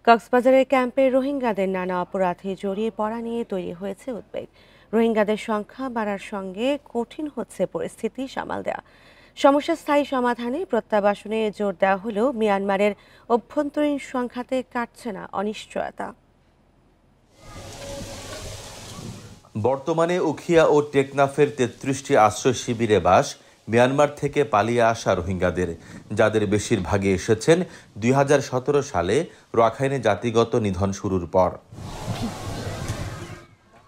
কক্সবাজারের ক্যাম্পে রোহিঙ্গাদের নানা অপরাধে জড়িয়ে পড়া নিয়ে তৈরি হয়েছে উদ্বেগ। রোহিঙ্গাদের সংখ্যা বাড়ার সঙ্গে কঠিন হচ্ছে পরিস্থিতি সামাল দেওয়া। সমস্যার স্থায়ী সমাধানে প্রত্যাবাসনে জোর দেওয়া হলেও মিয়ানমারের অভ্যন্তরীণ সংঘাতে কাটছে না অনিশ্চয়তা। বর্তমানে উখিয়া ও টেকনাফের ৩৩টি আশ্রয় শিবিরে বাস মিয়ানমার থেকে পালিয়ে আসা রোহিঙ্গাদের, যাদের বেশিরভাগই এসেছেন ২০১৭ সালে রাখাইনে জাতিগত নিধন শুরুর পর।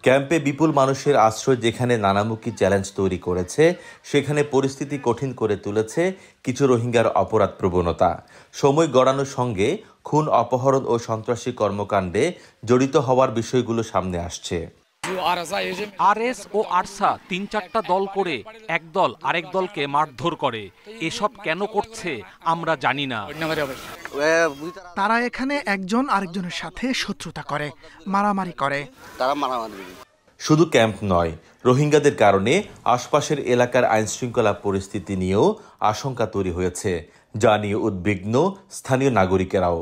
ক্যাম্পে বিপুল মানুষের আশ্রয় যেখানে নানামুখী চ্যালেঞ্জ তৈরি করেছে, সেখানে পরিস্থিতি কঠিন করে তুলেছে কিছু রোহিঙ্গার অপরাধ প্রবণতা। সময় গড়ানোর সঙ্গে খুন, অপহরণ ও সন্ত্রাসী কর্মকাণ্ডে জড়িত হওয়ার বিষয়গুলো সামনে আসছে। আরএস ও আরসা ৩-৪টা দল করে এক দল আরেক দলকে মারধর করে। এসব কেন করছে আমরা জানি না। তারা এখানে একজন আরেকজনের সাথে শত্রুতা করে, মারামারি করে। শুধু ক্যাম্প নয়, রোহিঙ্গাদের কারণে আশপাশের এলাকার আইনশৃঙ্খলা পরিস্থিতি নিয়েও আশঙ্কা তৈরি হয়েছে, যা নিয়ে উদ্বিগ্ন স্থানীয় নাগরিকেরাও।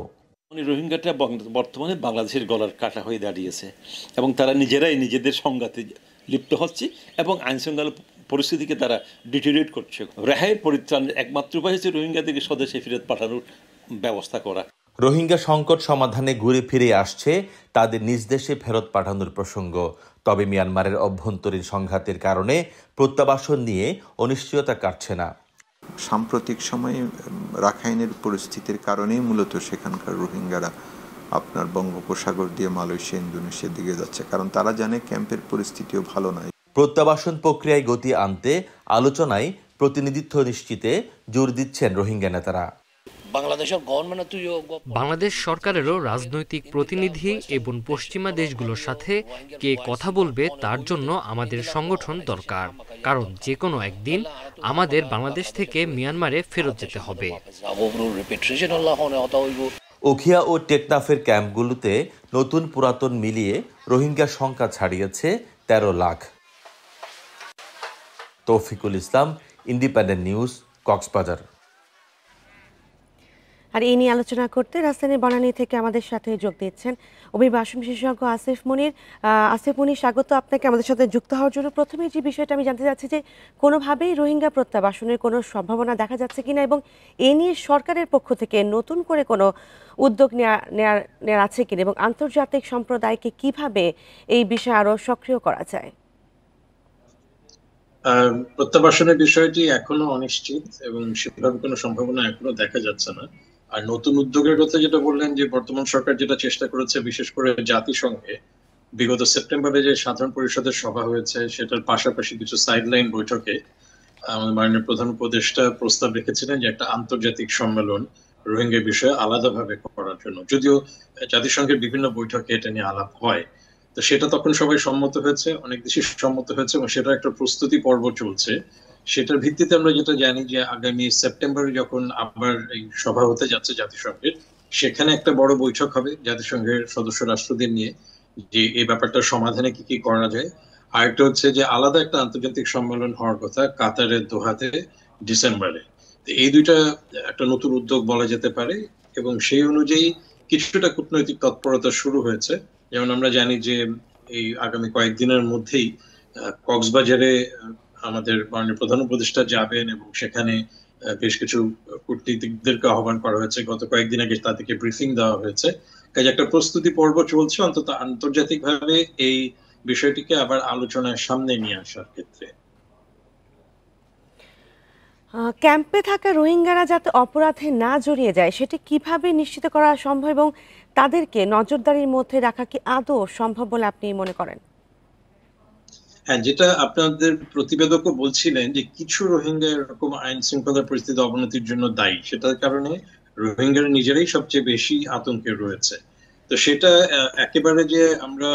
রোহিঙ্গাটা বর্তমানে বাংলাদেশের গলার কাটা হয়ে দাঁড়িয়েছে এবং তারা নিজেরাই নিজেদের সংঘাতে লিপ্ত হচ্ছে এবং আইনশৃঙ্খলা পরিস্থিতিকে তারা ডিটেরিয়েট করছে। রেহাইয়ের পরিত্রাণের একমাত্র উপায় হচ্ছে রোহিঙ্গাদেরকে স্বদেশে ফেরত পাঠানোর ব্যবস্থা করা। রোহিঙ্গা সংকট সমাধানে ঘুরে ফিরে আসছে তাদের নিজ দেশে ফেরত পাঠানোর প্রসঙ্গ। তবে মিয়ানমারের অভ্যন্তরীণ সংঘাতের কারণে প্রত্যাবাসন নিয়ে অনিশ্চয়তা কাটছে না। সাম্প্রতিক সময়ে রাখাইনের পরিস্থিতির কারণেই মূলত সেখানকার রোহিঙ্গারা আপনার বঙ্গোপসাগর দিয়ে মালয়েশিয়া, ইন্দোনেশিয়ার দিকে যাচ্ছে, কারণ তারা জানে ক্যাম্পের পরিস্থিতিও ভালো নয়। প্রত্যাবাসন প্রক্রিয়ায় গতি আনতে আলোচনায় প্রতিনিধিত্ব নিশ্চিতে জোর দিচ্ছেন রোহিঙ্গা নেতারা। বাংলাদেশ সরকারেরও রাজনৈতিক প্রতিনিধি এবং পশ্চিমা দেশগুলোর সাথে কে কথা বলবে তার জন্য আমাদের সংগঠন দরকার, কারণ যে কোনো একদিন আমাদের বাংলাদেশ থেকে মিয়ানমারে ফেরত যেতে হবে। উখিয়া ও টেকনাফের ক্যাম্পগুলোতে নতুন পুরাতন মিলিয়ে রোহিঙ্গার সংখ্যা ছাড়িয়েছে ১৩ লাখ। তৌফিকুল ইসলাম, ইন্ডিপেন্ডেন্ট নিউজ, কক্সবাজার। আর এই নিয়ে আলোচনা করতে রাজধানীর বনানী থেকে আমাদের সাথে যোগ দিচ্ছেন অভিবাসন বিশেষজ্ঞ আসিফ মুনির। আসিফ মুনির, স্বাগত আপনাকে আমাদের সাথে যুক্ত হওয়ার জন্য। প্রথমে যে বিষয়টা আমি জানতে চাচ্ছি যে কোনোভাবেই রোহিঙ্গা প্রত্যাবাসনের কোনো সম্ভাবনা দেখা যাচ্ছে কিনা, এবং এ নিয়ে সরকারের পক্ষ থেকে নতুন করে কোনো উদ্যোগ নেওয়া আছে কিনা, এবং আন্তর্জাতিক সম্প্রদায়কে কিভাবে এই বিষয়ে আরো সক্রিয় করা যায়? প্রত্যাবাসনের বিষয়টি এখনো অনিশ্চিত এবং সেভাবে কোনো সম্ভাবনা এখনো দেখা যাচ্ছে না। আর নতুন উদ্যোগের কথা যেটা বললেন, যে বর্তমান সরকার যেটা চেষ্টা করেছে, বিশেষ করে জাতিসংঘে বিগত সেপ্টেম্বরে যে সাধারণ পরিষদের সভা হয়েছে, সেটার পাশাপাশি কিছু সাইডলাইন বৈঠকে আমাদের মাননীয় প্রধান উপদেষ্টা প্রস্তাব রেখেছিলেন যে একটা আন্তর্জাতিক সম্মেলন রোহিঙ্গা বিষয়ে আলাদাভাবে করার জন্য। যদিও জাতিসংঘের বিভিন্ন বৈঠকে এটা নিয়ে আলাপ হয়, তো সেটা তখন সবাই সম্মত হয়েছে, অনেক দেশই সম্মত হয়েছে এবং সেটার একটা প্রস্তুতি পর্ব চলছে। সেটার ভিত্তিতে আমরা যেটা জানি যে আগামী সেপ্টেম্বরে যখন আবার এই সভা হতে যাচ্ছে জাতিসংঘের, সেখানে একটা বড় বৈঠক হবে জাতিসংঘের সদস্য রাষ্ট্রদের নিয়ে, যে এই ব্যাপারটা সমাধানে কি কি করা যায়। আরেকটা হচ্ছে যে আলাদা একটা আন্তর্জাতিক সম্মেলন হওয়ার কথা কাতারের দোহাতে ডিসেম্বরে। এই দুইটা একটা নতুন উদ্যোগ বলা যেতে পারে এবং সেই অনুযায়ী কিছুটা কূটনৈতিক তৎপরতা শুরু হয়েছে। যেমন আমরা জানি যে এই আগামী কয়েকদিনের মধ্যেই কক্সবাজারে আমাদের মাননীয় প্রধান উপদেষ্টা যাবেন এবং সেখানে বেশ কিছু কূটনীতিকদেরকে আহ্বান করা হয়েছে। গত কয়েকদিন আগে তাদেরকে ব্রিফিং দেওয়া হয়েছে। কাজে একটা প্রস্তুতি পর্ব চলছে অন্তত আন্তর্জাতিকভাবে এই বিষয়টিকে আবার আলোচনার সামনে নিয়ে আসার ক্ষেত্রে। ক্যাম্পে থাকা রোহিঙ্গারা যাতে অপরাধে না জড়িয়ে যায় সেটি কিভাবে নিশ্চিত করা সম্ভব, এবং তাদেরকে নজরদারির মধ্যে রাখা কি আদৌ সম্ভব বলে আপনি মনে করেন? হ্যাঁ, যেটা আপনাদের প্রতিবেদকও বলছিলেন যে কিছু রোহিঙ্গা এরকম আইন শৃঙ্খলা পরিস্থিতি অবনতির জন্য দায়ী, সেটার কারণে রোহিঙ্গারা নিজেরাই সবচেয়ে বেশি আতঙ্কে রয়েছে। তো সেটা একেবারে যে আমরা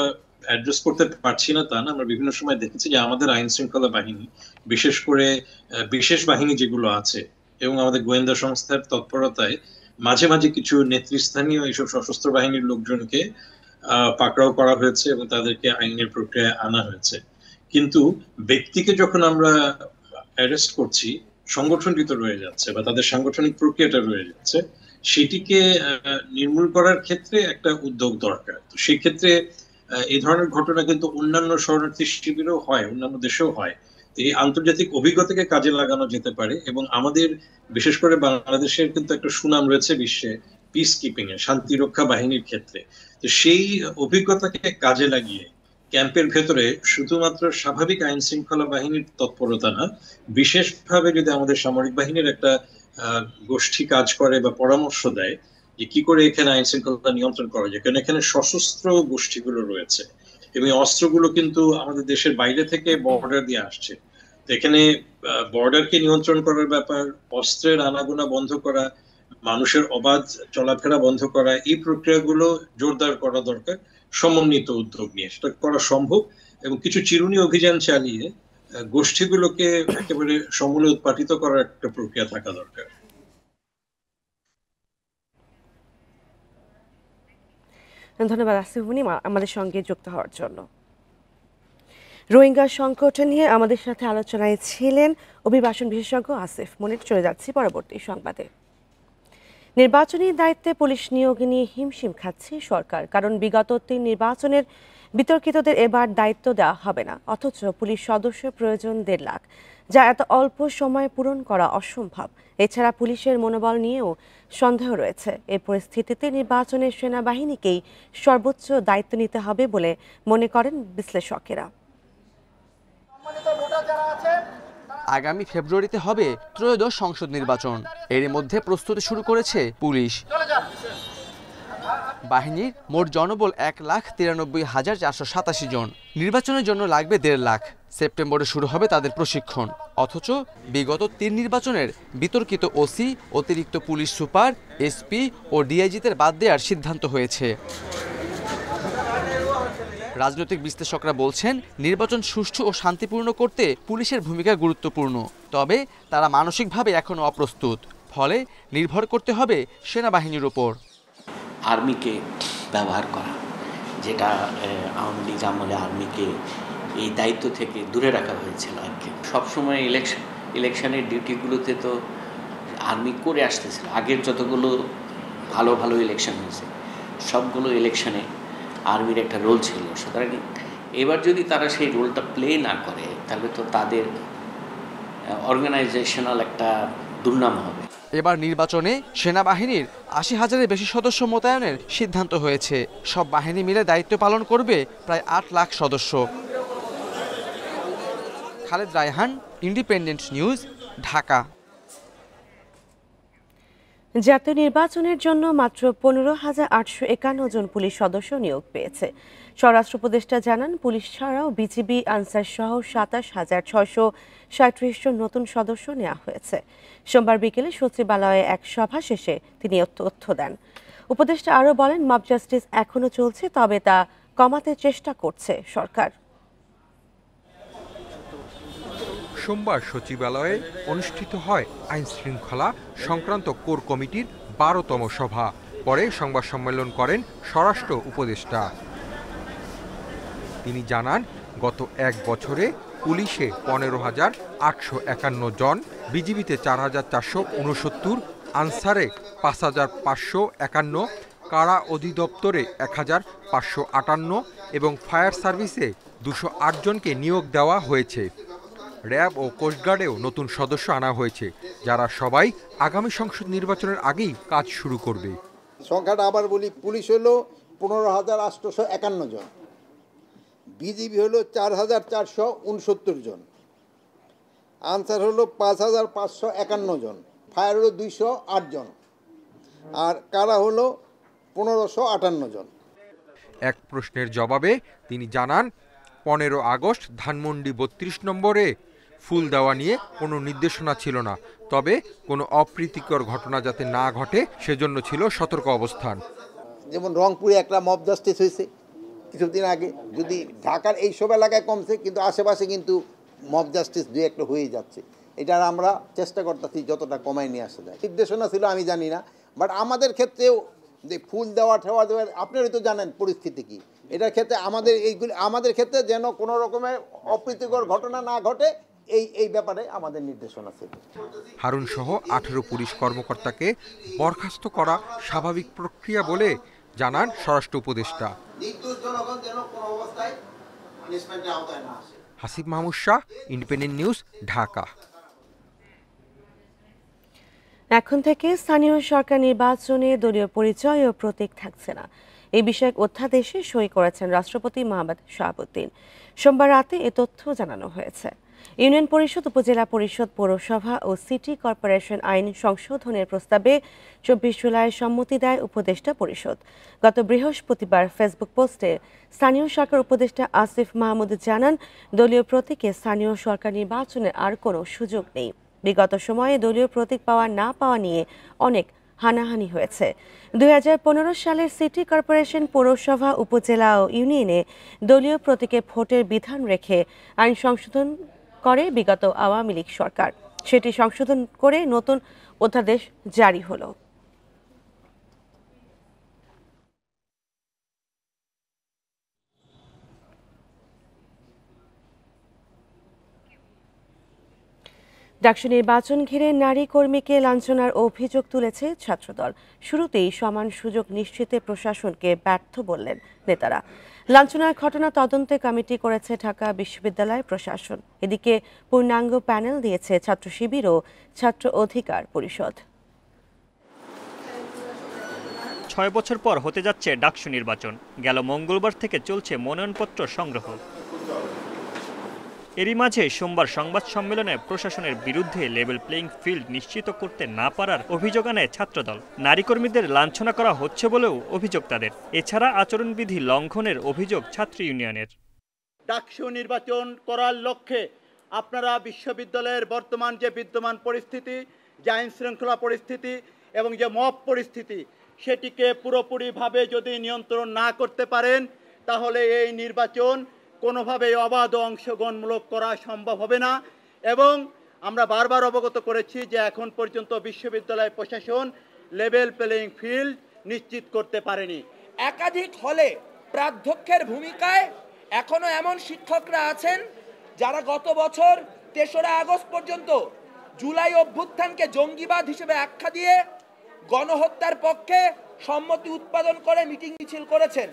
অ্যাড্রেস করতে পারছি না তা না। আমরা বিভিন্ন সময় দেখেছি যে আমাদের আইন শৃঙ্খলা বাহিনী, বিশেষ করে বিশেষ বাহিনী যেগুলো আছে এবং আমাদের গোয়েন্দা সংস্থার তৎপরতায় মাঝে মাঝে কিছু নেতৃস্থানীয় এইসব সশস্ত্র বাহিনীর লোকজনকে পাকড়াও করা হয়েছে এবং তাদেরকে আইনের প্রক্রিয়ায় আনা হয়েছে। কিন্তু ব্যক্তিকে যখন আমরা অ্যারেস্ট করছি, সংগঠনটি তো রয়ে যাচ্ছে বা তাদের সাংগঠনিক প্রক্রিয়াটা রয়ে যাচ্ছে। সেটিকে নির্মূল করার ক্ষেত্রে একটা উদ্যোগ দরকার। তো সেই ক্ষেত্রে এই ধরনের ঘটনা কিন্তু অন্যান্য শরণার্থী শিবিরেও হয়, অন্যান্য দেশেও হয়। এই আন্তর্জাতিক অভিজ্ঞতাকে কাজে লাগানো যেতে পারে এবং আমাদের বিশেষ করে বাংলাদেশের কিন্তু একটা সুনাম রয়েছে বিশ্বে পিস কিপিং এ, শান্তি রক্ষা বাহিনীর ক্ষেত্রে। তো সেই অভিজ্ঞতাকে কাজে লাগিয়ে ক্যাম্পের ভেতরে শুধুমাত্র স্বাভাবিক আইন শৃঙ্খলা বাহিনীর তৎপরতা না, বিশেষভাবে যদি আমাদের সামরিক বাহিনীর একটা গোষ্ঠী কাজ করে বা পরামর্শ দেয় যে কি করে এখানে আইন শৃঙ্খলা নিয়ন্ত্রণ করা যায়, কারণ এখানে সশস্ত্র গোষ্ঠীগুলো রয়েছে এবং অস্ত্রগুলো কিন্তু আমাদের দেশের বাইরে থেকে বর্ডার দিয়ে আসছে। তো এখানে বর্ডারকে নিয়ন্ত্রণ করার ব্যাপার, অস্ত্রের আনাগোনা বন্ধ করা, মানুষের অবাধ চলাফেরা বন্ধ করা, এই প্রক্রিয়াগুলো জোরদার করা দরকার সমন্বিত উদ্যোগ নিয়ে। সেটা করা সম্ভব এবং কিছু চিরুনি অভিযান চালিয়ে গোষ্ঠীগুলোকে একেবারে সমূলে উৎপাটিত করার একটা প্রক্রিয়া থাকা দরকার। ধন্যবাদ আসিফ মুনি আমাদের সঙ্গে যুক্ত হওয়ার জন্য। রোহিঙ্গা সংকট নিয়ে আমাদের সাথে আলোচনায় ছিলেন অভিবাসন বিশেষজ্ঞ আসিফ মুনির। চলে যাচ্ছি পরবর্তী সংবাদে। নির্বাচনী দায়িত্বে পুলিশ নিয়োগ নিয়ে হিমশিম খাচ্ছে সরকার, কারণ বিগত 3 নির্বাচনের বিতর্কিতদের এবার দায়িত্ব দেওয়া হবে না, অথচ পুলিশ সদস্য প্রয়োজন 1.5 লাখ, যা এত অল্প সময়ে পূরণ করা অসম্ভব। এছাড়া পুলিশের মনোবল নিয়েও সন্দেহ রয়েছে। এই পরিস্থিতিতে নির্বাচনের সেনাবাহিনীকেই সর্বোচ্চ দায়িত্ব নিতে হবে বলে মনে করেন বিশ্লেষকেরা। আগামী ফেব্রুয়ারিতে হবে ত্রয়োদশ সংসদ নির্বাচন। এর মধ্যে প্রস্তুতি শুরু করেছে পুলিশ। বাহিনীর মোট জনবল 1,93,487 জন। নির্বাচনের জন্য লাগবে 1.5 লাখ। সেপ্টেম্বরে শুরু হবে তাদের প্রশিক্ষণ। অথচ বিগত 3 নির্বাচনের বিতর্কিত ওসি, অতিরিক্ত পুলিশ সুপার, এসপি ও ডিআইজিদের বাদ দেওয়ার সিদ্ধান্ত হয়েছে। রাজনৈতিক বিশ্লেষকরা বলছেন, নির্বাচন সুষ্ঠু ও শান্তিপূর্ণ করতে পুলিশের ভূমিকা গুরুত্বপূর্ণ। তবে তারা মানসিকভাবে এখনও অপ্রস্তুত। ফলে নির্ভর করতে হবে সেনাবাহিনীর উপর। আর্মিকে ব্যবহার করা, যেটা আওয়ামী লীগ আমলে আর্মিকে এই দায়িত্ব থেকে দূরে রাখা হয়েছিল আর কি। সবসময় ইলেকশনের ডিউটিগুলোতে তো আর্মি করে আসতেছিল। আগের যতগুলো ভালো ভালো ইলেকশন হয়েছে সবগুলো ইলেকশনে আর্মির একটা রোল ছিল। সুতরাং এবার যদি তারা সেই রোলটা প্লে না করে তাহলে তো তাদের অর্গানাইজেশনাল একটা দুর্নাম হবে। এবার নির্বাচনে সেনাবাহিনীর 80,000-এর বেশি সদস্য মোতায়েনের সিদ্ধান্ত হয়েছে। সব বাহিনী মিলে দায়িত্ব পালন করবে প্রায় 8 লাখ সদস্য। Khaled Raihan, independent news, Dhaka. জাতীয় নির্বাচনের জন্য মাত্র 15,851 জন পুলিশ সদস্য নিয়োগ পেয়েছে। স্বরাষ্ট্র উপদেষ্টা জানান, পুলিশ ছাড়াও বিজিবি, আনসার সহ 27,637 জন নতুন সদস্য নেওয়া হয়েছে। সোমবার বিকেলে সচিবালয়ে এক সভা শেষে তিনি তথ্য দেন। উপদেষ্টা আরও বলেন, মব জাস্টিস এখনও চলছে, তবে তা কমাতে চেষ্টা করছে সরকার। সোমবার সচিবালয়ে অনুষ্ঠিত হয় আইন শৃঙ্খলা সংক্রান্ত কোর কমিটির 12তম সভা। পরে সংবাদ সম্মেলন করেন স্বরাষ্ট্র উপদেষ্টা। তিনি জানান, গত 1 বছরে পুলিশে 15,851 জন, বিজিবিতে 4,469, আনসারে 5,551, কারা অধিদপ্তরে 1,558 এবং ফায়ার সার্ভিসে 208 জনকে নিয়োগ দেওয়া হয়েছে। র্যাব ও কোস্টগার্ডেও নতুন সদস্য আনা হয়েছে, যারা সবাই আগামী সংসদ নির্বাচনের আগেই কাজ শুরু করবে। সংখ্যাটা আবার বলি, পুলিশ হলো 15,851 জন, বিজিবি হলো 4,469 জন, আনসার হলো 5,551 জন, ফায়ার হলো 208 জন, আর কারা হলো 1,558 জন। এক প্রশ্নের জবাবে তিনি জানান, 15 আগস্ট ধানমন্ডি 32 নম্বরে ফুল দেওয়া নিয়ে কোনো নির্দেশনা ছিল না, তবে কোনো অপ্রীতিকর ঘটনা যাতে না ঘটে সেজন্য ছিল সতর্ক অবস্থান। যেমন রংপুরে একটা মব জাস্টিস হয়েছে কিছুদিন আগে, যদি ঢাকার এই সব এলাকায় কমছে, কিন্তু আশেপাশে কিন্তু মব জাস্টিস 2-1টা হয়ে যাচ্ছে। এটার আমরা চেষ্টা করতেছি যতটা কমায় নিয়ে আসা যায়। নির্দেশনা ছিল আমি জানি না, বাট আমাদের ক্ষেত্রেও যে ফুল দেওয়া ঠেওয়া দেওয়া, আপনারাই তো জানেন পরিস্থিতি কি। এটার ক্ষেত্রে আমাদের ক্ষেত্রে যেন কোনো রকমের অপ্রীতিকর ঘটনা না ঘটে, এই ব্যাপারে আমাদের নির্দেশনা ছিল। হারুন সহ 18 পুলিশ কর্মকর্তাকে বরখাস্ত করা স্বাভাবিক প্রক্রিয়া বলে জানান স্বরাষ্ট্র উপদেষ্টা। Hasib Mahmud Shah, independent news, Dhaka. এখন থেকে স্থানীয় সরকার নির্বাচনে দলীয় পরিচয় ও প্রতীক থাকছে না, এই বিষয়ক অধ্যাদেশে সই করেছেন রাষ্ট্রপতি মোহাম্মদ শাহাবুদ্দিন। সোমবার রাতে এ তথ্য জানানো হয়েছে। ইউনিয়ন পরিষদ, উপজেলা পরিষদ, পৌরসভা ও সিটি কর্পোরেশন আইন সংশোধনের প্রস্তাবে 24 জুলাই সম্মতি দেয় উপদেষ্টা পরিষদ। গত বৃহস্পতিবার ফেসবুক পোস্টে স্থানীয় সরকার উপদেষ্টা আসিফ মাহমুদ জানান, দলীয় প্রতীকে স্থানীয় সরকার নির্বাচনের আর কোনো সুযোগ নেই। বিগত সময়ে দলীয় প্রতীক পাওয়া না পাওয়া নিয়ে অনেক হানাহানি হয়েছে। 2015 সালের সিটি কর্পোরেশন, পৌরসভা, উপজেলা ও ইউনিয়নে দলীয় প্রতীকে ভোটের বিধান রেখে আইন সংশোধন করে বিগত আওয়ামী লীগ সরকার। সেটি সংশোধন করে নতুন অধ্যাদেশ জারি হলো। ডাকসু নির্বাচন ঘিরে নারী কর্মীকে লাঞ্ছনার অভিযোগ তুলেছে ছাত্রদল। শুরুতেই সমান সুযোগ নিশ্চিতে প্রশাসনকে ব্যর্থ বললেন নেতারা। লাঞ্ছনার ঘটনা তদন্তে কমিটি করেছে ঢাকা বিশ্ববিদ্যালয় প্রশাসন। এদিকে পূর্ণাঙ্গ প্যানেল দিয়েছে ছাত্র শিবির ও ছাত্র অধিকার পরিষদ। 6 বছর পর হতে যাচ্ছে ডাকসু নির্বাচন। গেল মঙ্গলবার থেকে চলছে মনোনয়নপত্র সংগ্রহ। এরই মাঝে সোমবার সংবাদ সম্মেলনে প্রশাসনের বিরুদ্ধে লেভেল প্লেইং ফিল্ড নিশ্চিত করতে না পারার অভিযোগ আনে ছাত্রদল। নারী কর্মীদের লাঞ্ছনা করা হচ্ছে বলেও অভিযোগ তাদের। এছাড়া আচরণবিধি লঙ্ঘনের অভিযোগ ছাত্র ইউনিয়নের। ডাকসু নির্বাচন করার লক্ষ্যে আপনারা বিশ্ববিদ্যালয়ের বর্তমান যে বিদ্যমান পরিস্থিতি, যে আইন শৃঙ্খলা পরিস্থিতি এবং যে মব পরিস্থিতি, সেটিকে পুরোপুরিভাবে যদি নিয়ন্ত্রণ না করতে পারেন, তাহলে এই নির্বাচন কোনোভাবে অবাধ ও অংশগ্রহণমূলক করা সম্ভব হবে না। এবং আমরা বারবার অবগত করেছি যে এখন পর্যন্ত বিশ্ববিদ্যালয় প্রশাসন লেভেল প্লেইং ফিল্ড নিশ্চিত করতে পারেনি। একাধিক হলে প্রাধ্যক্ষের ভূমিকায় এখনো এমন শিক্ষকরা আছেন যারা গত বছর 3রা আগস্ট পর্যন্ত জুলাই অভ্যুত্থানকে জঙ্গিবাদ হিসেবে আখ্যা দিয়ে গণহত্যার পক্ষে সম্মতি উৎপাদন করে মিটিং মিছিল করেছেন।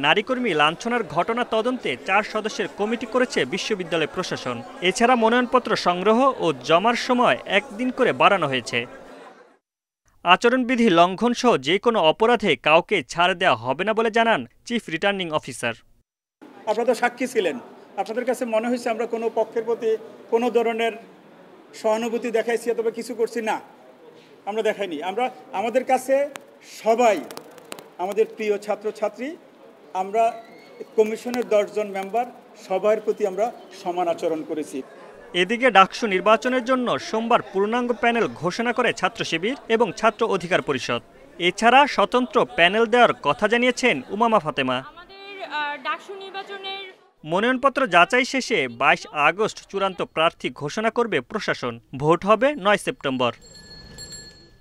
নারী কর্মী লাঞ্ছনার ঘটনা তদন্তে 4 সদস্যের কমিটি করেছে বিশ্ববিদ্যালয় প্রশাসন। এছাড়া মনোনয়নপত্র সংগ্রহ ও জমার সময় 1 দিন করে বাড়ানো হয়েছে। আচরণবিধি লঙ্ঘন সহ যে কোনো অপরাধে কাউকে ছাড় দেওয়া হবে না বলে জানান চিফ রিটার্নিং অফিসার। আপনারা তো সাক্ষী ছিলেন, আপনাদের কাছে মনে হয়েছে আমরা কোনো পক্ষের প্রতি কোনো ধরনের সহানুভূতি দেখাইছি অথবা কিছু করছি না, আমরা দেখাইনি। আমাদের কাছে সবাই আমাদের প্রিয় ছাত্রছাত্রী, আমরা কমিশনের 10 জন মেম্বার সবার প্রতি আমরা সমান আচরণ করেছি। এদিকে ডাকসু নির্বাচনের জন্য সোমবার পূর্ণাঙ্গ প্যানেল ঘোষণা করে ছাত্র শিবির এবং ছাত্র অধিকার পরিষদ। এছাড়া স্বতন্ত্র প্যানেল দেওয়ার কথা জানিয়েছেন উমামা ফাতেমা। মনোনয়নপত্র যাচাই শেষে 22 আগস্ট চূড়ান্ত প্রার্থী ঘোষণা করবে প্রশাসন। ভোট হবে 9 September.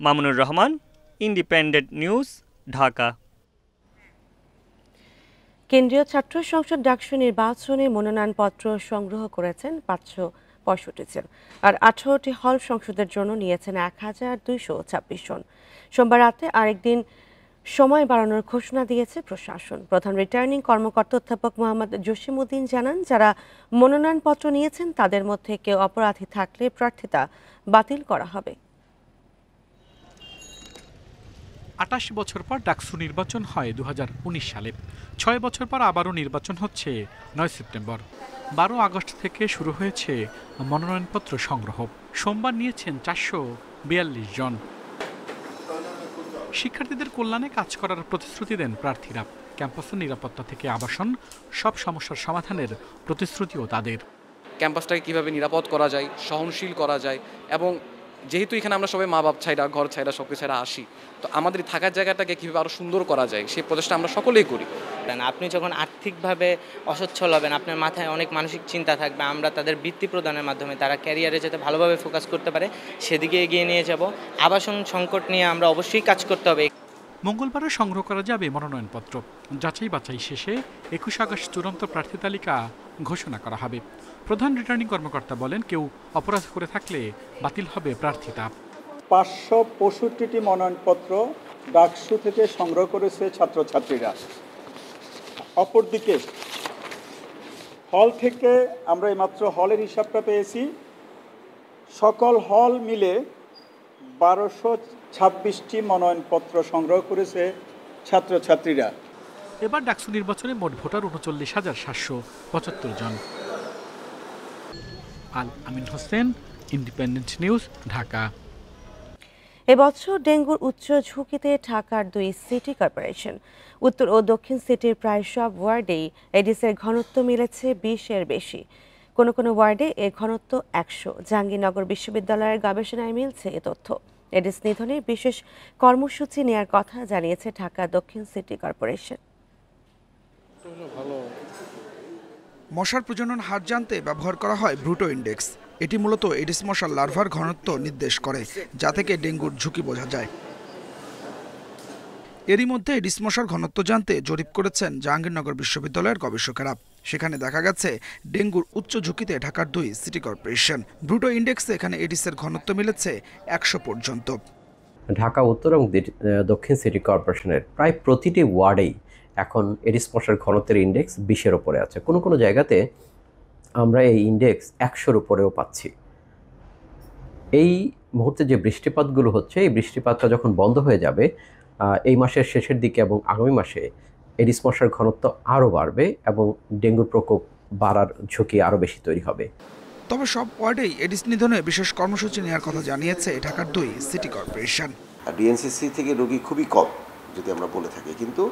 Mamunur Rahman, independent news, Dhaka. কেন্দ্রীয় ছাত্র সংসদ ডাকসু নির্বাচনে মনোনয়নপত্র সংগ্রহ করেছেন 565 জন, আর 18টি হল সংসদের জন্য নিয়েছেন 1226 জন। সোমবার রাতে আরেকদিন সময় বাড়ানোর ঘোষণা দিয়েছে প্রশাসন। প্রধান রিটার্নিং কর্মকর্তা অধ্যাপক মোহাম্মদ জসিমউদ্দিন জানান, যারা মনোনয়নপত্র নিয়েছেন তাদের মধ্যে কেউ অপরাধী থাকলে প্রার্থিতা বাতিল করা হবে। 28 বছর পর ডাকসু নির্বাচন হয় 2019 সালে। 6 বছর পর আবারও নির্বাচন হচ্ছে 9 সেপ্টেম্বর। 12 আগস্ট থেকে শুরু হয়েছে মনোনয়নপত্র সংগ্রহ। সোমবার নিয়েছেন 442 জন। শিক্ষার্থীদের কল্যাণে কাজ করার প্রতিশ্রুতি দেন প্রার্থীরা। ক্যাম্পাসের নিরাপত্তা থেকে আবাসন, সব সমস্যার সমাধানের প্রতিশ্রুতিও তাদের। ক্যাম্পাসটাকে কিভাবে নিরাপদ করা যায়, সহনশীল করা যায়, এবং যেহেতু এখানে আমরা সবাই মা বাপ ছাইরা, ঘর ছাইরা, সব কিছু ছাইরা আসি, তো আমাদের থাকার জায়গাটাকে কীভাবে আরও সুন্দর করা যায় সেই প্রচেষ্টা আমরা সকলেই করি। আপনি যখন আর্থিকভাবে অসচ্ছল হবেন, আপনার মাথায় অনেক মানসিক চিন্তা থাকবে, আমরা তাদের বৃত্তি প্রদানের মাধ্যমে তারা ক্যারিয়ারে যাতে ভালোভাবে ফোকাস করতে পারে সেদিকে এগিয়ে নিয়ে যাব। আবাসন সংকট নিয়ে আমরা অবশ্যই কাজ করতে হবে। মঙ্গলবারও সংগ্রহ করা যাবে মনোনয়নপত্র। যাচাই বাছাই শেষে 21 আগস্ট চূড়ান্ত প্রার্থী তালিকা ঘোষণা করা হবে। প্রধান রিটার্নিং কর্মকর্তা বলেন, কেউ অপরাধ করে থাকলে বাতিল হবে প্রার্থিতা। 565টি মনোনয়নপত্র ডাকসু থেকে সংগ্রহ করেছে ছাত্রছাত্রীরা। অপরদিকে হল থেকে আমরা এইমাত্র হলের হিসাবটা পেয়েছি, সকল হল মিলে 1226টি মনোনয়নপত্র সংগ্রহ করেছে ছাত্রছাত্রীরা। এবার ডাকসু নির্বাচনে মোট ভোটার 39,775 জন। আল আমিন হোসেন, ইন্ডিপেন্ডেন্ট নিউজ, ঢাকা। এবছর ডেঙ্গুর উচ্চ ঝুঁকিতে ঢাকার 2 সিটি কর্পোরেশন। উত্তর ও দক্ষিণ সিটির প্রায় সব ওয়ার্ডেই এডিসের ঘনত্ব মিলেছে 20-এর বেশি। কোনো কোনো ওয়ার্ডে এর ঘনত্ব 100। জাহাঙ্গীরনগর বিশ্ববিদ্যালয়ের গবেষণায় মিলছে এ তথ্য। এডিস নিধনে বিশেষ কর্মসূচি নেয়ার কথা জানিয়েছে ঢাকা দক্ষিণ সিটি কর্পোরেশন। মশার প্রজনন হার জানতে ব্যবহার করা হয় ব্রুটো ইন্ডেক্স। এটি মূলত এডিস মশার লার্ভার ঘনত্ব নির্দেশ করে, যা থেকে ডেঙ্গুর ঝুঁকি বোঝা যায়। এরই মধ্যে এডিস মশার ঘনত্ব জানতে জরিপ করেছেন জাহাঙ্গীরনগর বিশ্ববিদ্যালয়ের গবেষকেরা। সেখানে দেখা গেছে ডেঙ্গুর উচ্চ ঝুঁকিতে ঢাকার 2 সিটি কর্পোরেশন। ব্রুটো ইন্ডেক্সে এখানে এডিসের ঘনত্ব মিলেছে 100 পর্যন্ত। ঢাকা উত্তর এবং দক্ষিণ সিটি কর্পোরেশনের প্রায় প্রতিটি ওয়ার্ডেই এখন এডিস মশার ঘনত্বের ইন্ডেক্স 20-এর উপরে আছে। কোনো কোনো জায়গাতে আমরা এই ইন্ডেক্স 100-র উপরেও পাচ্ছি। এই মুহূর্তে যে বৃষ্টিপাতগুলো হচ্ছে, এই বৃষ্টিপাতটা যখন বন্ধ হয়ে যাবে এই মাসের শেষের দিকে এবং আগামী মাসে এডিস মশার ঘনত্ব আরও বাড়বে এবং ডেঙ্গুর প্রকোপ বাড়ার ঝুঁকি আরও বেশি তৈরি হবে। তবে সব ওয়ার্ডেই এডিস নিধনে বিশেষ কর্মসূচি নেওয়ার কথা জানিয়েছে ঢাকার 2 সিটি কর্পোরেশন। ডিএনসিসি থেকে রোগী খুবই কম যদি আমরা বলে থাকি, কিন্তু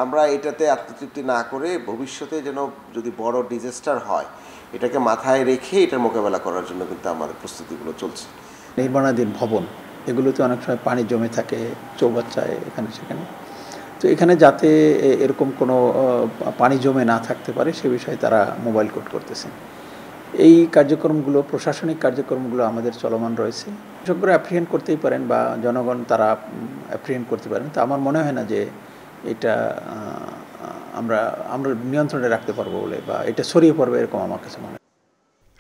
আমরা এটাতে আত্মতৃপ্তি না করে ভবিষ্যতে যেন যদি বড় ডিজাস্টার হয় এটাকে মাথায় রেখে এটার মোকাবেলা করার জন্য কিন্তু আমাদের প্রস্তুতিগুলো চলছে। নির্মাণাধীন ভবন এগুলোতে অনেক সময় পানি জমে থাকে চৌবাচ্চায়, এখানে সেখানে। তো এখানে যাতে এরকম কোনো পানি জমে না থাকতে পারে সে বিষয়ে তারা মোবাইল কোড করতেছেন। এই কার্যক্রমগুলো, প্রশাসনিক কার্যক্রমগুলো আমাদের চলমান রয়েছে। বিশেষজ্ঞরা অ্যাপ্রিহেন্ড করতেই পারেন বা জনগণ তারা অ্যাপ্রিহেন্ড করতে পারেন। তো আমার মনে হয় না যে এটা আমরা নিয়ন্ত্রণে রাখতে পারবো বলে বা এটা ছড়িয়ে পড়বে এরকম আমার কাছে মনে হয়।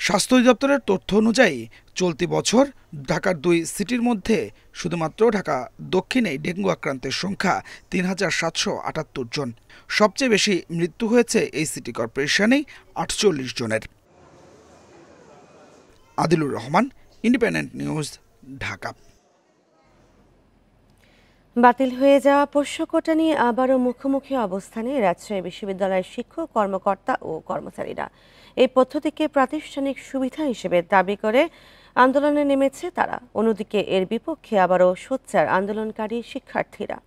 স্বাস্থ্য অধিদপ্তরের তথ্য অনুযায়ী চলতি বছর ঢাকার 2 সিটির মধ্যে শুধুমাত্র ঢাকা দক্ষিণে ডেঙ্গু আক্রান্তের সংখ্যা 3778 জন। সবচেয়ে বেশি মৃত্যু হয়েছে এই সিটি কর্পোরেশনেই 48 জনের। Adilur Rahman, independent news, Dhaka. বাতিল হয়ে যাওয়া পোষ্য কোটা নিয়ে আবারও মুখোমুখি অবস্থানে রাজশাহী বিশ্ববিদ্যালয়ের শিক্ষক, কর্মকর্তা ও কর্মচারীরা। এই পদ্ধতিকে প্রাতিষ্ঠানিক সুবিধা হিসেবে দাবি করে আন্দোলনে নেমেছে তারা। অন্যদিকে এর বিপক্ষে আবারও সোচ্চার আন্দোলনকারী শিক্ষার্থীরা।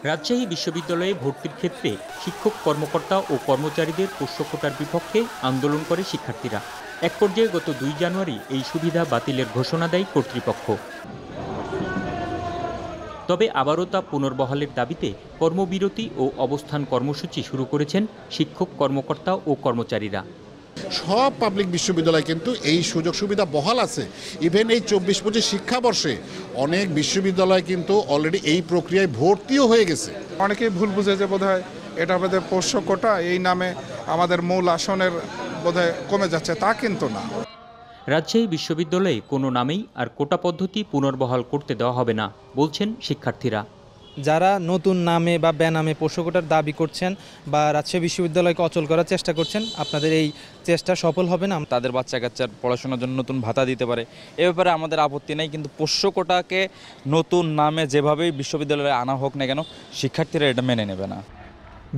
রাজশাহী বিশ্ববিদ্যালয়ে ভর্তির ক্ষেত্রে শিক্ষক, কর্মকর্তা ও কর্মচারীদের পোষ্য কোটার বিপক্ষে আন্দোলন করে শিক্ষার্থীরা। এক পর্যায়ে গত 2 জানুয়ারি এই সুবিধা বাতিলের ঘোষণা দেয় কর্তৃপক্ষ। তবে আবারও তা পুনর্বহালের দাবিতে কর্মবিরতি ও অবস্থান কর্মসূচি শুরু করেছেন শিক্ষক, কর্মকর্তা ও কর্মচারীরা। সব পাবলিক বিশ্ববিদ্যালয় কিন্তু এই সুযোগ সুবিধা বহাল আছে। ইভেন এই 24-25 শিক্ষাবর্ষে অনেক বিশ্ববিদ্যালয় কিন্তু অলরেডি এই প্রক্রিয়ায় ভর্তিও হয়ে গেছে। অনেকেই ভুল বুঝেছে বোধহয় এটা আমাদের পোষ্য কোটা, এই নামে আমাদের মূল আসনের বোধহয় কমে যাচ্ছে, তা কিন্তু না। রাজশাহী বিশ্ববিদ্যালয়ে কোনো নামেই আর কোটা পদ্ধতি পুনর্বহাল করতে দেওয়া হবে না বলছেন শিক্ষার্থীরা। যারা নতুন নামে বা বেনামে পোষ্য কোটার দাবি করছেন বা রাজশাহী বিশ্ববিদ্যালয়কে অচল করার চেষ্টা করছেন, আপনাদের এই চেষ্টা সফল হবে না। তাদের বাচ্চা কাচ্চার পড়াশোনার জন্য নতুন ভাতা দিতে পারে, এ ব্যাপারে আমাদের আপত্তি নেই, কিন্তু পোষ্য কোটাকে নতুন নামে যেভাবেই বিশ্ববিদ্যালয়ে আনা হোক না কেন শিক্ষার্থীরা এটা মেনে নেবে না।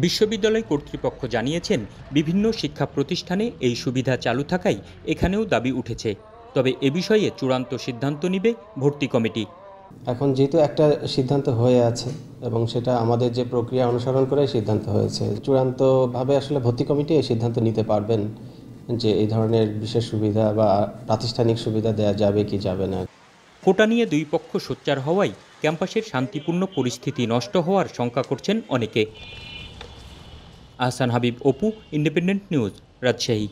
বিশ্ববিদ্যালয় কর্তৃপক্ষ জানিয়েছেন, বিভিন্ন শিক্ষা প্রতিষ্ঠানে এই সুবিধা চালু থাকায় এখানেও দাবি উঠেছে। তবে এ বিষয়ে চূড়ান্ত সিদ্ধান্ত নেবে ভর্তি কমিটি। এখন যেহেতু একটা সিদ্ধান্ত হয়ে আছে এবং সেটা আমাদের যে প্রক্রিয়া অনুসরণ করে সিদ্ধান্ত হয়েছে, চূড়ান্তভাবে আসলে ভর্তি কমিটি এই সিদ্ধান্ত নিতে পারবেন যে এই ধরনের বিশেষ সুবিধা বা প্রাতিষ্ঠানিক সুবিধা দেওয়া যাবে কি যাবে না। কোটা নিয়ে 2 পক্ষ সোচ্চার হওয়ায় ক্যাম্পাসের শান্তিপূর্ণ পরিস্থিতি নষ্ট হওয়ার শঙ্কা করছেন অনেকে। Ahsan Habib, Apu, independent news, Rajshahi.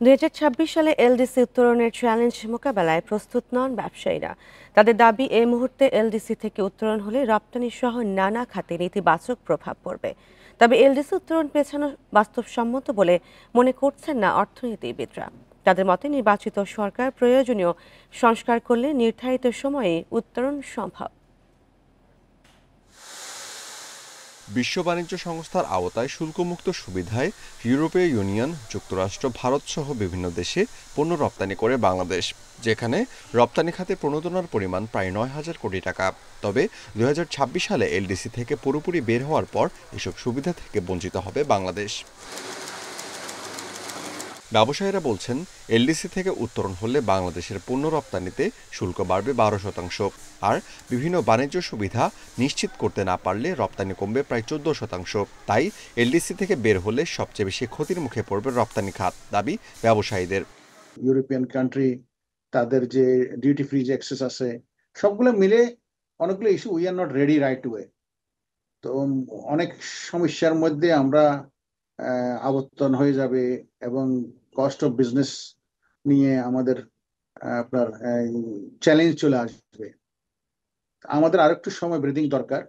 2026 সালে এলডিসি উত্তরণের চ্যালেঞ্জ মোকাবেলায় প্রস্তুত নন ব্যবসায়ীরা। তাদের দাবি, এই মুহূর্তে এলডিসি থেকে উত্তরণ হলে রপ্তানি সহ নানা খাতে নেতিবাচক প্রভাব পড়বে। তবে এলডিসি উত্তরণ পেছানো বাস্তবসম্মত বলে মনে করছেন না অর্থনীতিবিদরা। তাদের মতে নির্বাচিত সরকার প্রয়োজনীয় সংস্কার করলে নির্ধারিত সময়ে উত্তরণ সম্ভব। বিশ্ব বাণিজ্য সংস্থার আওতায় শুল্কমুক্ত সুবিধায় ইউরোপীয় ইউনিয়ন, যুক্তরাষ্ট্র, ভারত সহ বিভিন্ন দেশে পণ্য রপ্তানি করে বাংলাদেশ, যেখানে রপ্তানি খাতে প্রণোদনার পরিমাণ প্রায় 9,000 কোটি টাকা। তবে 2026 সালে এলডিসি থেকে পুরোপুরি বের হওয়ার পর এসব সুবিধা থেকে বঞ্চিত হবে বাংলাদেশ। ব্যবসায়ীরা বলছেন, এলডিসি থেকে উত্তরণ হলে বাংলাদেশের পণ্য রপ্তানিতে শুল্ক বাড়বে 12%, আর বিভিন্ন বাণিজ্য সুবিধা নিশ্চিত করতে না পারলে রপ্তানি কমবে প্রায় 14%। তাই এলডিসি থেকে বের হলে সবচেয়ে বেশি ক্ষতির মুখে পড়বে রপ্তানি খাত, দাবি ব্যবসায়ীদের। ইউরোপিয়ান কান্ট্রি তাদের যে ডিউটি ফ্রি যে অ্যাক্সেস আছে, সবগুলো মিলে অনেকগুলো issue we are not ready right way. তো অনেক সমস্যার মধ্যে আমরা আবর্তন হয়ে যাবে এবং কস্ট অফ বিজনেস নিয়ে আমাদের আপনার চ্যালেঞ্জ চলে আসবে। আমাদের আরেকটু সময় ব্রিদিং দরকার।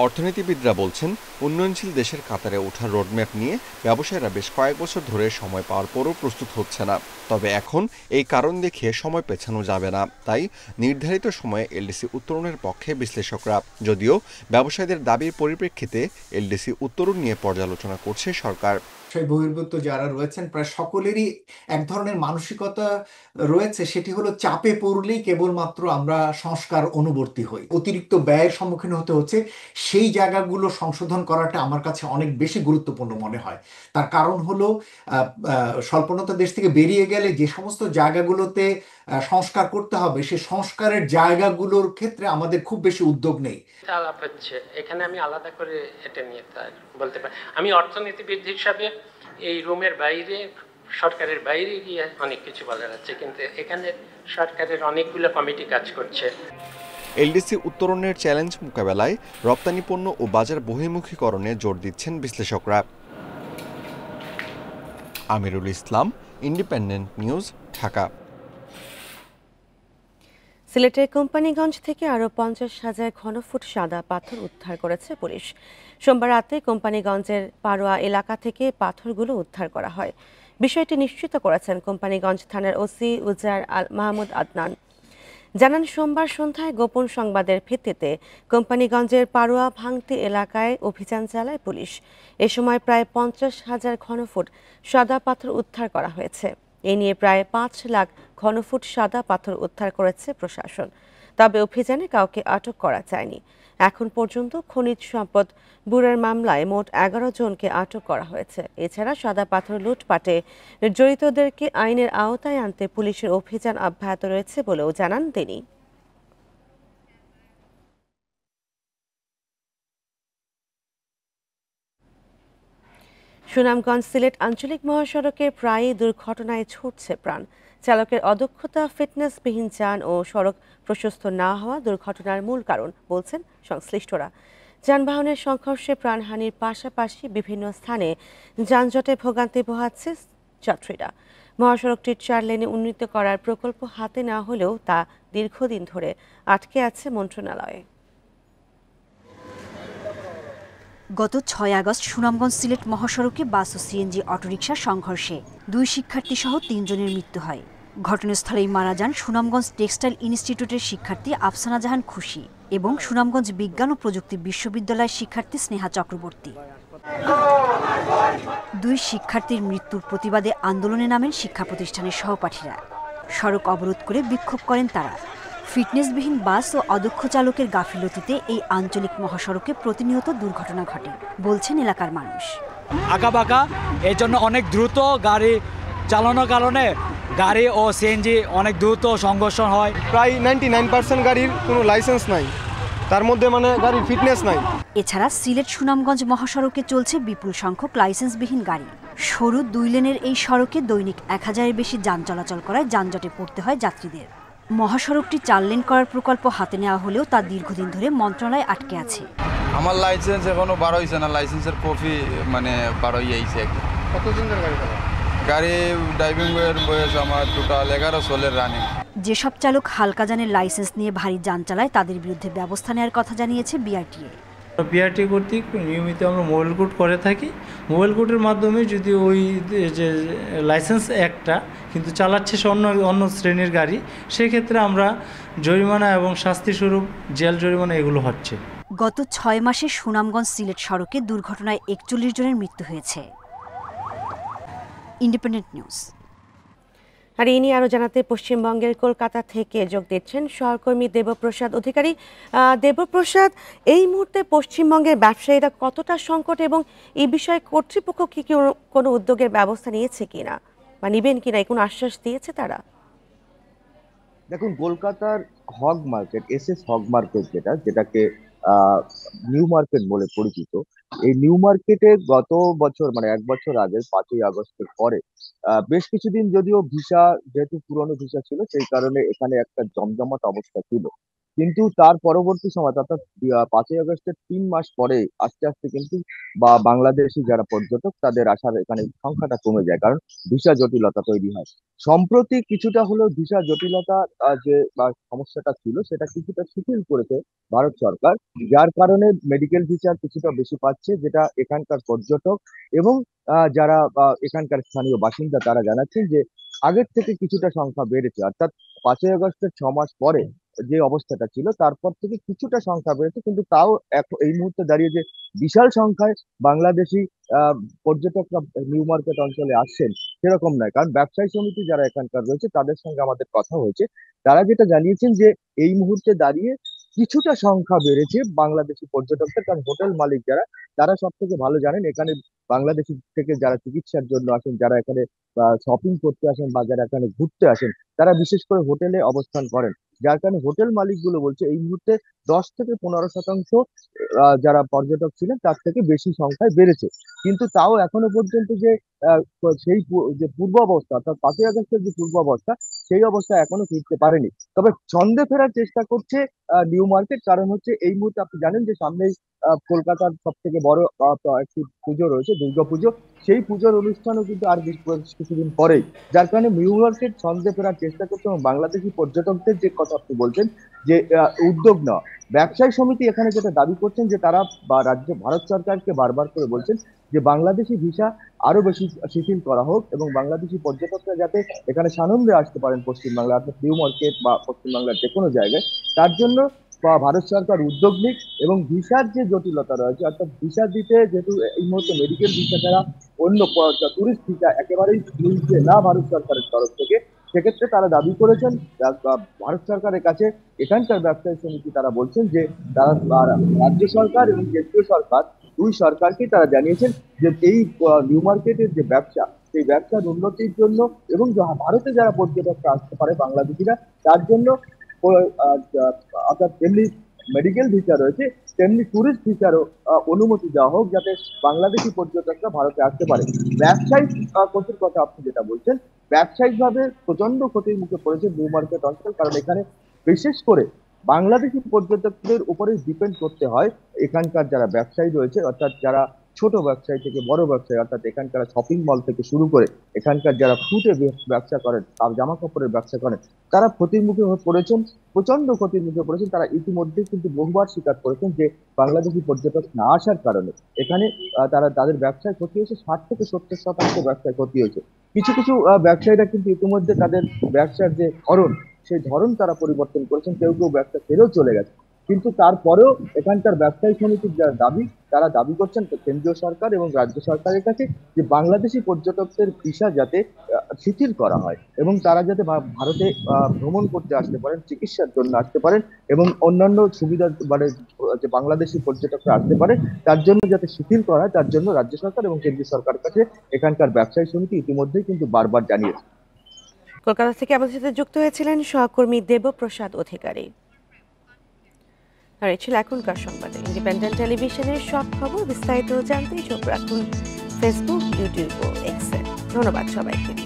অর্থনীতিবিদরা বলছেন, উন্নয়নশীল দেশের কাতারে ওঠার রোডম্যাপ নিয়ে ব্যবসায়ীরা বেশ কয়েক বছর ধরে সময় পাওয়ার পরও প্রস্তুত হচ্ছে না। তবে এখন এই কারণ দেখিয়ে সময় পেছানো যাবে না। তাই নির্ধারিত সময়ে এলডিসি উত্তরণের পক্ষে বিশ্লেষকরা। যদিও ব্যবসায়ীদের দাবির পরিপ্রেক্ষিতে এলডিসি উত্তরণ নিয়ে পর্যালোচনা করছে সরকার। বহির্ভূত যারা রয়েছেন প্রায় সকলেরই এক ধরনের মানসিকতা রয়েছে, সেটি হলো চাপে পড়লেই কেবলমাত্র আমরা সংস্কার অনুবর্তী হই, অতিরিক্ত ব্যয়ের সম্মুখীন হতে হচ্ছে। সেই জায়গাগুলো সংশোধন করাটা আমার কাছে অনেক বেশি গুরুত্বপূর্ণ মনে হয়। তার কারণ হলো স্বল্পোন্নত দেশ থেকে বেরিয়ে গেলে যে সমস্ত জায়গাগুলোতে সংস্কার করতে হবে, সেই সংস্কারের জায়গাগুলোর ক্ষেত্রে আমাদের খুব বেশি উদ্যোগ নেই। আলাপ হচ্ছে এখানে, আমি আলাদা করে এটা নিয়ে তার বলতে পারি। আমি অর্থনীতিবিদ হিসাবে এই রুমের বাইরে, সরকারের বাইরে গিয়ে অনেক কিছু বলা যাচ্ছে, কিন্তু এখানে সরকারের অনেকগুলো কমিটি কাজ করছে। এলডিসি উত্তরণের চ্যালেঞ্জ মোকাবেলায় রপ্তানি পণ্য ও বাজার বহির্মুখীকরণে জোর দিচ্ছেন বিশ্লেষকরা। Amirul Islam, independent news, Dhaka. সিলেটের কোম্পানিগঞ্জ থেকে আরও 50,000 ঘনফুট সাদা পাথর উদ্ধার করেছে পুলিশ। সোমবার রাতে কোম্পানিগঞ্জের পারোয়া এলাকা থেকে পাথরগুলো উদ্ধার করা হয়। বিষয়টি নিশ্চিত করেছেন কোম্পানিগঞ্জ থানার ওসি উজার আল মাহমুদ আদনান। জানান, সোমবার সন্ধ্যায় গোপন সংবাদের ভিত্তিতে কোম্পানিগঞ্জের পারোয়া ভাঙতি এলাকায় অভিযান চালায় পুলিশ। এ সময় প্রায় 50,000 ঘনফুট সাদা পাথর উদ্ধার করা হয়েছে। এ নিয়ে প্রায় 5 লাখ ঘনফুট সাদা পাথর উদ্ধার করেছে প্রশাসন। তবে অভিযানে কাউকে আটক করা যায়নি। এখন পর্যন্ত খনিজ সম্পদ ব্যুরোর মামলায় মোট 11 জনকে আটক করা হয়েছে। এছাড়া সাদা পাথর লুটপাটে জড়িতদেরকে আইনের আওতায় আনতে পুলিশের অভিযান অব্যাহত রয়েছে বলেও জানান তিনি। সুনামগঞ্জ সিলেট আঞ্চলিক মহাসড়কে প্রায়ই দুর্ঘটনায় ছুটছে প্রাণ। চালকের অদক্ষতা, ফিটনেসবিহীন যান ও সড়ক প্রশস্ত না হওয়া দুর্ঘটনার মূল কারণ বলছেন সংশ্লিষ্টরা। যানবাহনের সংঘর্ষে প্রাণহানির পাশাপাশি বিভিন্ন স্থানে যানজটে ভোগান্তি পোহাচ্ছে যাত্রীরা। মহাসড়কটির 4 লেনে উন্নীত করার প্রকল্প হাতে নেওয়া হলেও তা দীর্ঘদিন ধরে আটকে আছে মন্ত্রণালয়ে। গত 6 আগস্ট সুনামগঞ্জ সিলেট মহাসড়কে বাস ও সিএনজি অটোরিকশার সংঘর্ষে 2 শিক্ষার্থী সহ 3 জনের মৃত্যু হয়। ঘটনাস্থলেই মারা যান সুনামগঞ্জ টেক্সটাইল ইনস্টিটিউটের শিক্ষার্থী আফসানা জাহান খুশি এবং সুনামগঞ্জ বিজ্ঞান ও প্রযুক্তি বিশ্ববিদ্যালয়ের শিক্ষার্থী স্নেহা চক্রবর্তী। 2 শিক্ষার্থীর মৃত্যুর প্রতিবাদে আন্দোলনে নামেন শিক্ষা প্রতিষ্ঠানের সহপাঠীরা। সড়ক অবরোধ করে বিক্ষোভ করেন তারা। ফিটনেসবিহীন বাস ও অদক্ষ চালকের গাফিলতিতে এই আঞ্চলিক মহাসড়কে প্রতিনিয়ত দুর্ঘটনা ঘটে বলছেন এলাকার মানুষ। আঁকাবাঁকা, এর জন্য অনেক দ্রুত গাড়ি চালানোর কারণে গাড়ি ও সিএনজি অনেক দ্রুত সংঘর্ষ হয়। প্রায় 99% গাড়ির কোনো লাইসেন্স নাই, তার মধ্যে মানে গাড়ির ফিটনেস নাই। এছাড়া সিলেট সুনামগঞ্জ মহাসড়কে চলছে বিপুল সংখ্যক লাইসেন্সবিহীন গাড়ি। সরু 2 লেনের এই সড়কে দৈনিক 1000-এর বেশি যান চলাচল করায় যানজটে পড়তে হয় যাত্রীদের। মহাসড়কটি 4 লেন করার প্রকল্প হাতে নেওয়া হলেও তা দীর্ঘদিন ধরে মন্ত্রণালয়ে আটকে আছে। আমার লাইসেন্স এখনো বার হয়েছে না, লাইসেন্সের কপি মানে বার হয়ে আইছে। কতদিন ধরে গাড়ি চালায়? গাড়ি ড্রাইভিং বয়স আমার টোটাল 11 সালের রানিং। যেসব চালক হালকা যানের লাইসেন্স নিয়ে ভারী যান চালায় তাদের বিরুদ্ধে ব্যবস্থা নেওয়ার কথা জানিয়েছে বিআরটিএ। বিআরটি কর্তৃক নিয়মিত আমরা মোবাইল কোড করে থাকি। মোবাইল কোডের মাধ্যমে যদি ওই যে লাইসেন্স একটা কিন্তু চালাচ্ছে সে অন্য শ্রেণীর গাড়ি, সেক্ষেত্রে আমরা জরিমানা এবং শাস্তিস্বরূপ জেল জরিমানা এগুলো হচ্ছে। গত 6 মাসে সুনামগঞ্জ সিলেট সড়কে দুর্ঘটনায় 41 জনের মৃত্যু হয়েছে। Independent news. আর এই নিয়ে আরো জানাতে পশ্চিমবঙ্গের কলকাতা থেকে যোগ দিচ্ছেন সহকর্মী দেবপ্রসাদ অধিকারী। দেবপ্রসাদ, এই মুহূর্তে পশ্চিমবঙ্গের ব্যবসায়ীরা কতটা সংকট এবং এই বিষয়ে কর্তৃপক্ষ কি কোনো উদ্যোগের ব্যবস্থা নিয়েছে কিনা বা নেবেন কিনা, কোনো আশ্বাস দিয়েছে তারা? দেখুন, কলকাতার Hogg market, SS Hogg market যেটাকে নিউ মার্কেট বলে পরিচিত, এই নিউ মার্কেটে গত বছর মানে 1 বছর আগে 5ই আগস্টের পরে বেশ কিছুদিন যদিও ভিসা, যেহেতু পুরনো ভিসা ছিল সেই কারণে এখানে একটা জমজমাট অবস্থা ছিল, কিন্তু তার পরবর্তী সময় অর্থাৎ 5ই আগস্টের 3 মাস পরে আস্তে আস্তে কিন্তু বাংলাদেশি যারা পর্যটক তাদের আসার এখানে সংখ্যাটা কমে যায়, কারণ ভিসা জটিলতা তৈরি হয়। সম্প্রতি কিছুটা হলেও ভিসা জটিলতা যে সমস্যাটা ছিল সেটা কিছুটা শিথিল করেছে ভারত সরকার, যার কারণে মেডিকেল ভিসা কিছুটা বেশি পাচ্ছে, যেটা এখানকার পর্যটক এবং যারা এখানকার স্থানীয় বাসিন্দা তারা জানাচ্ছেন যে আগের থেকে কিছুটা সংখ্যা বেড়েছে, অর্থাৎ 5ই আগস্টের 6 মাস পরে যে অবস্থাটা ছিল তারপর থেকে কিছুটা সংখ্যা বেড়েছে, কিন্তু তাও এই মুহূর্তে দাঁড়িয়ে যে বিশাল সংখ্যায় বাংলাদেশি পর্যটকরা নিউ মার্কেট অঞ্চলে আসছেন সেরকম নয়, কারণ ব্যবসায়ী সমিতি যারা এখানকার রয়েছে তাদের সঙ্গে আমাদের কথা হয়েছে, তারা যেটা জানিয়েছেন যে এই মুহূর্তে দাঁড়িয়ে কিছুটা সংখ্যা বেড়েছে বাংলাদেশি পর্যটকদের, কারণ হোটেল মালিক যারা তারা সব থেকে ভালো জানেন এখানে বাংলাদেশি থেকে যারা চিকিৎসার জন্য আসেন, যারা এখানে শপিং করতে আসেন বা যারা এখানে ঘুরতে আসেন, তারা বিশেষ করে হোটেলে অবস্থান করেন, যার কারণে হোটেল মালিকগুলো বলছে এই মুহূর্তে 10 থেকে 15% যারা পর্যটক ছিলেন তার থেকে বেশি সংখ্যায় বেড়েছে, কিন্তু তাও এখনো পর্যন্ত যে সেই যে পূর্ব অবস্থা অর্থাৎ 5ই আগস্টের যে পূর্ব অবস্থা সেই অবস্থা এখনো ফিরতে পারেনি। তবে ছন্দে ফেরার চেষ্টা করছে নিউ মার্কেট, কারণ হচ্ছে এই মুহূর্তে আপনি জানেন যে সামনেই কলকাতার সব থেকে বড় একটি পুজো রয়েছে, দুর্গাপুজো, সেই পুজোর অনুষ্ঠানও কিন্তু আর কিছুদিন পরেই, যার কারণে নিউ মার্কেট ছন্দে ফেরার চেষ্টা করছে এবং বাংলাদেশি পর্যটকদের যে কথা আপনি বলছেন যে উদ্যোগ নেওয়া, ব্যবসায়ী সমিতি এখানে যেটা দাবি করছেন যে তারা বা ভারত সরকারকে বারবার করে বলছেন যে বাংলাদেশি ভিসা আরো বেশি শিথিল করা হোক এবং বাংলাদেশি পর্যটকরা যাতে এখানে সানন্দে আসতে পারেন পশ্চিমবাংলা অর্থাৎ নিউ মার্কেট বা পশ্চিমবাংলার যে কোনো জায়গায়, তার জন্য ভারত সরকার উদ্যোগ নিক এবং ভিসার যে জটিলতা রয়েছে অর্থাৎ ভিসা দিতে যেহেতু এই মুহূর্তে মেডিকেল ভিসা ছাড়া অন্য টুরিস্ট ভিসা একেবারেই মিলছে না ভারত সরকারের তরফ থেকে, সেক্ষেত্রে তারা দাবি করেছেন ভারত সরকারের কাছে এখানকার ব্যবসায়ী সমিতি তারা বলছেন যে তারা রাজ্য সরকার এবং কেন্দ্রীয় সরকার দুই সরকারকে তারা জানিয়েছেন যে এই নিউ মার্কেটের যে ব্যবসা সেই ব্যবসার উন্নতির জন্য এবং ভারতে যারা পর্যটকরা আসতে পারে বাংলাদেশিরা তার জন্য অর্থাৎ তেমনি মেডিকেল ভিসা রয়েছে তেমনি টুরিস্ট ভিসারও অনুমতি দেওয়া হোক যাতে বাংলাদেশি পর্যটকরা ভারতে আসতে পারে। ব্যবসায়িক ক্ষতির কথা আপনি যেটা বলছেন, ব্যবসায়িকভাবে প্রচন্ড ক্ষতির মুখে পড়েছে নিউ মার্কেট অঞ্চল, কারণ এখানে বিশেষ করে বাংলাদেশি পর্যটকদের উপরে ডিপেন্ড করতে হয় এখানকার যারা ব্যবসায়ী রয়েছে, অর্থাৎ যারা ছোট ব্যবসায়ী থেকে বড় ব্যবসায়ী অর্থাৎ এখানকার শপিং মল থেকে শুরু করে এখানকার যারা ফুটে ব্যবসা করেন জামা কাপড়ের ব্যবসা করেন, তারা ক্ষতির মুখে পড়েছেন, প্রচন্ড ক্ষতির মুখে পড়েছেন। তারা ইতিমধ্যে কিন্তু বহুবার স্বীকার করেছেন যে বাংলাদেশি পর্যটক না আসার কারণে এখানে তাদের ব্যবসায় ক্ষতি হয়েছে, 60 থেকে 70% ব্যবসায় ক্ষতি হয়েছে। কিছু কিছু ব্যবসায়ীরা কিন্তু ইতিমধ্যে তাদের ব্যবসার যে ধরন সেই ধরন তারা পরিবর্তন করেছেন, কেউ কেউ ব্যবসা ছেড়েও চলে গেছে, কিন্তু তারপরেও এখানকার ব্যবসায়ী সমিতির যারা দাবি তারা দাবি করছেন কেন্দ্রীয় সরকার এবং রাজ্য সরকারের কাছে যে বাংলাদেশি পর্যটকদের ভিসা যাতে শিথিল করা হয় এবং তারা যাতে ভারতে ভ্রমণ করতে আসতে পারেন, চিকিৎসার জন্য আসতে পারেন এবং অন্যান্য সুবিধা মানে যে বাংলাদেশি পর্যটকরা আসতে পারে তার জন্য যাতে শিথিল করা হয়, তার জন্য রাজ্য সরকার এবং কেন্দ্রীয় সরকারের কাছে এখানকার ব্যবসায়ী সমিতি ইতিমধ্যেই কিন্তু বারবার জানিয়েছে। কলকাতা থেকে আমাদের সাথে যুক্ত হয়েছিলেন সহকর্মী দেবপ্রসাদ অধিকারী। আর এই ছিল এখনকার সংবাদে। ইন্ডিপেন্ডেন্ট টেলিভিশনের সব খবর বিস্তারিত জানতে চোখ রাখুন ফেসবুক, ইউটিউব ও এক্সে। ধন্যবাদ সবাইকে।